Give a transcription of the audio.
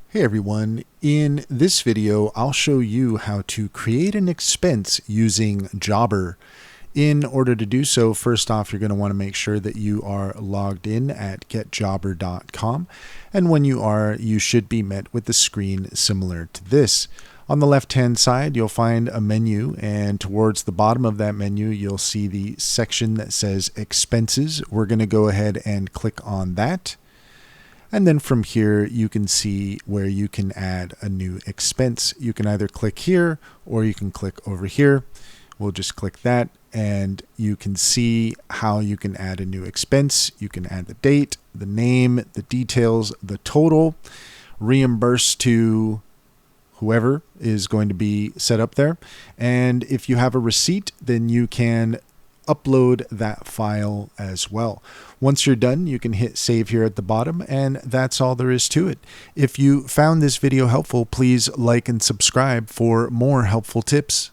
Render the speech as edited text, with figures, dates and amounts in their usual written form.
Hey everyone, in this video I'll show you how to create an expense using Jobber. In order to do so, first off you're going to want to make sure that you are logged in at getjobber.com, and when you are, you should be met with a screen similar to this. On the left hand side you'll find a menu, and towards the bottom of that menu you'll see the section that says Expenses. We're going to go ahead and click on that. And then from here, you can see where you can add a new expense. You can either click here or you can click over here. We'll just click that and you can see how you can add a new expense. You can add the date, the name, the details, the total, reimburse to whoever is going to be set up there. And if you have a receipt, then you can upload that file as well. Once you're done, you can hit save here at the bottom, and that's all there is to it. If you found this video helpful, please like and subscribe for more helpful tips.